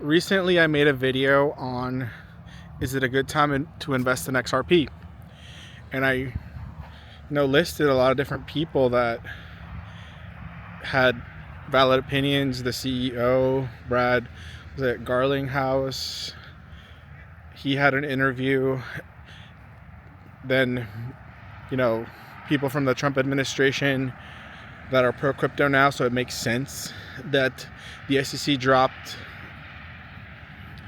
Recently I made a video on is it a good time to invest in XRP, and I listed a lot of different people that had valid opinions. The CEO, Brad, was it Garlinghouse, he had an interview. Then people from the Trump administration that are pro crypto now, so it makes sense that the SEC dropped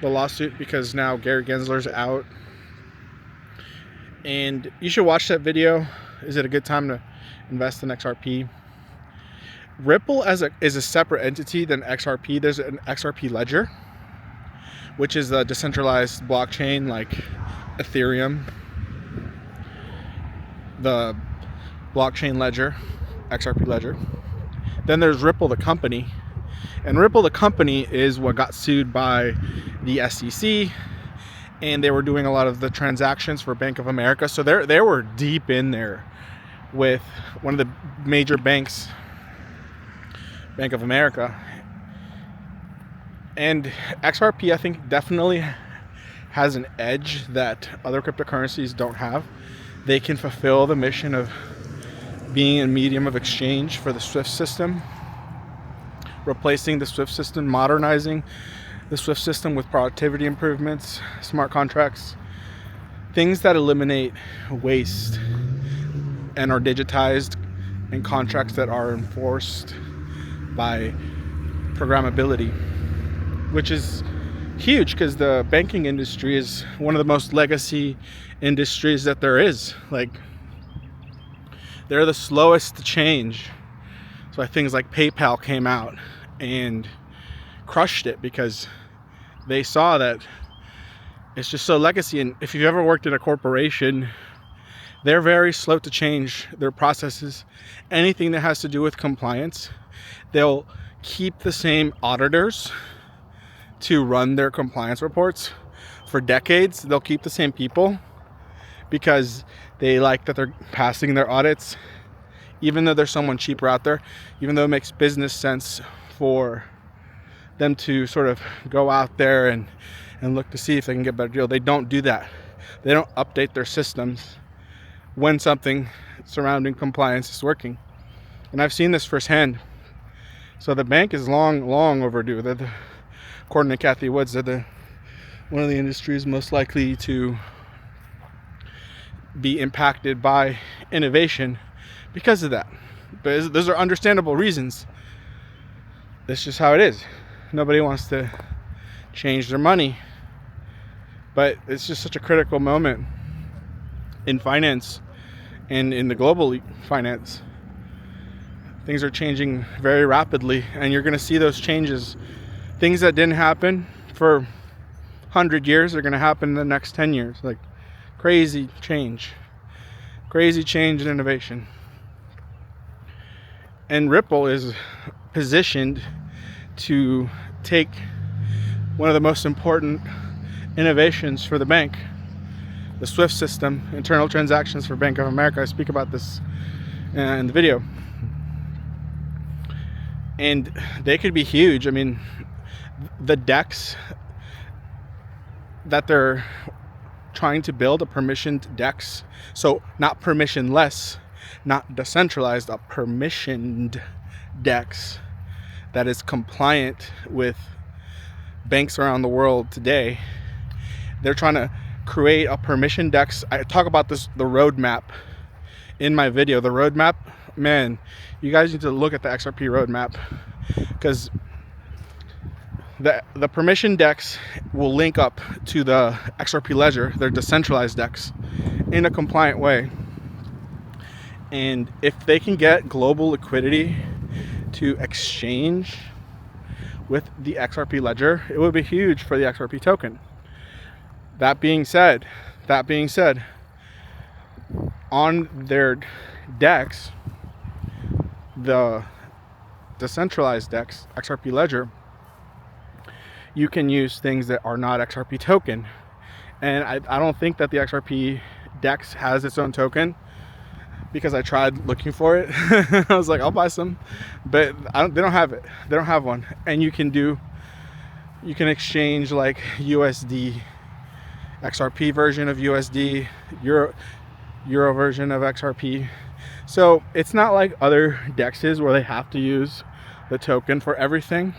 the lawsuit because now Gary Gensler's out. And you should watch that video. Is it a good time to invest in XRP? Ripple is a separate entity than XRP. There's an XRP ledger, which is a decentralized blockchain like Ethereum. The blockchain ledger, XRP ledger. Then there's Ripple the company. And Ripple the company is what got sued by the SEC, and they were doing a lot of the transactions for Bank of America. So they were deep in there with one of the major banks, Bank of America. And XRP, I think, definitely has an edge that other cryptocurrencies don't have. They can fulfill the mission of being a medium of exchange for the SWIFT system, replacing the SWIFT system, modernizing the SWIFT system with productivity improvements, smart contracts, things that eliminate waste and are digitized, and contracts that are enforced by programmability, which is huge because the banking industry is one of the most legacy industries that there is. Like, they're the slowest to change. That's why things like PayPal came out and crushed it, because they saw that it's just so legacy. And if you've ever worked in a corporation, they're very slow to change their processes. Anything that has to do with compliance, they'll keep the same auditors to run their compliance reports for decades. They'll keep the same people because they like that they're passing their audits, even though there's someone cheaper out there, even though it makes business sense for them to sort of go out there and look to see if they can get a better deal. They don't do that. They don't update their systems when something surrounding compliance is working. And I've seen this firsthand. So the bank is long overdue. According to Kathy Woods, they're one of the industries most likely to be impacted by innovation because of that. But those are understandable reasons. That's just how it is. Nobody wants to change their money. But it's just such a critical moment in finance and in the global finance. Things are changing very rapidly, and you're going to see those changes. Things that didn't happen for 100 years are going to happen in the next 10 years. Like, crazy change and innovation. And Ripple is positioned to take one of the most important innovations for the bank, the SWIFT system, internal transactions for Bank of America. I speak about this in the video. And they could be huge. I mean, the DEX that they're trying to build, a permissioned DEX, so not permissionless, not decentralized, a permissioned DEX that is compliant with banks around the world today. They're trying to create a permission DEX. I talk about this, the roadmap, in my video. The roadmap, man, you guys need to look at the XRP roadmap, because the permission DEX will link up to the XRP ledger, their decentralized DEX, in a compliant way. And if they can get global liquidity to exchange with the XRP ledger, it would be huge for the XRP token. That being said, on their DEX, the decentralized DEX, XRP ledger, you can use things that are not XRP token. And I don't think that the XRP DEX has its own token, because I tried looking for it. I was like, I'll buy some, but they don't have it. They don't have one. And you can do You can exchange like USD, XRP version of USD, Euro version of XRP. So it's not like other dexes where they have to use the token for everything.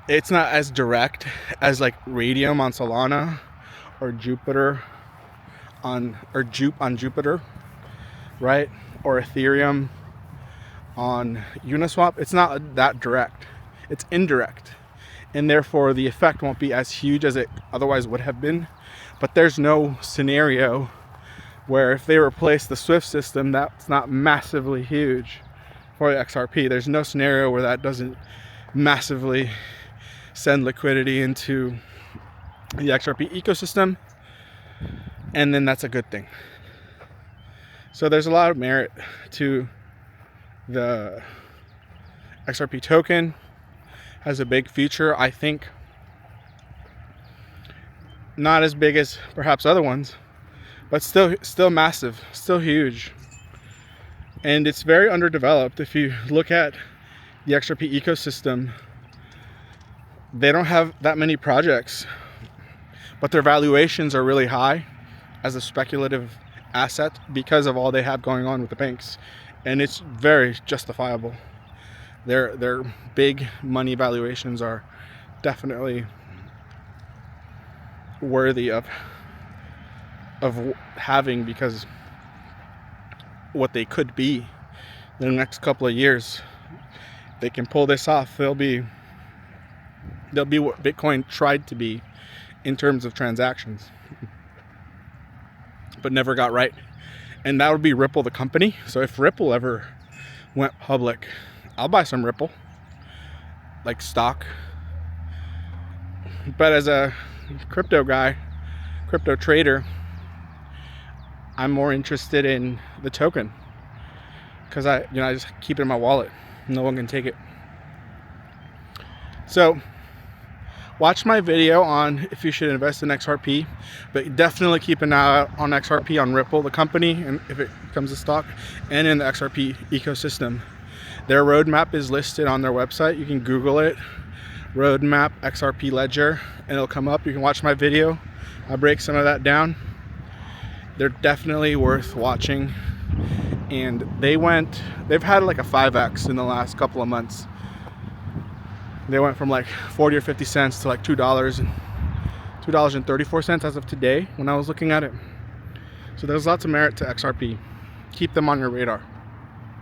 It's not as direct as like Radium on Solana or Jupiter on Jupe on Jupiter, right? Or Ethereum on Uniswap. It's not that direct. It's indirect. And therefore the effect won't be as huge as it otherwise would have been. But there's no scenario where if they replace the SWIFT system, that's not massively huge for the XRP. There's no scenario where that doesn't massively send liquidity into the XRP ecosystem, and then that's a good thing. So there's a lot of merit to the XRP token. Has a big future, I think. Not as big as perhaps other ones, but still massive, still huge. And it's very underdeveloped. If you look at the XRP ecosystem, they don't have that many projects, but their valuations are really high as a speculative asset because of all they have going on with the banks. And it's very justifiable. Their big money valuations are definitely worthy of having, because what they could be in the next couple of years, they can pull this off, they'll be what Bitcoin tried to be in terms of transactions, but never got right. And that would be Ripple, the company. So if Ripple ever went public, I'll buy some Ripple, like stock. But as a crypto guy, crypto trader, I'm more interested in the token, because I just keep it in my wallet. No one can take it. So watch my video on if you should invest in XRP, but definitely keep an eye out on XRP, on Ripple, the company, and if it comes to stock, and in the XRP ecosystem. Their roadmap is listed on their website. You can Google it, roadmap XRP ledger, and it'll come up. You can watch my video. I break some of that down. They're definitely worth watching. And they've had like a 5x in the last couple of months. They went from like 40 or 50 cents to like $2 and $2.34 as of today when I was looking at it. So there's lots of merit to XRP. Keep them on your radar.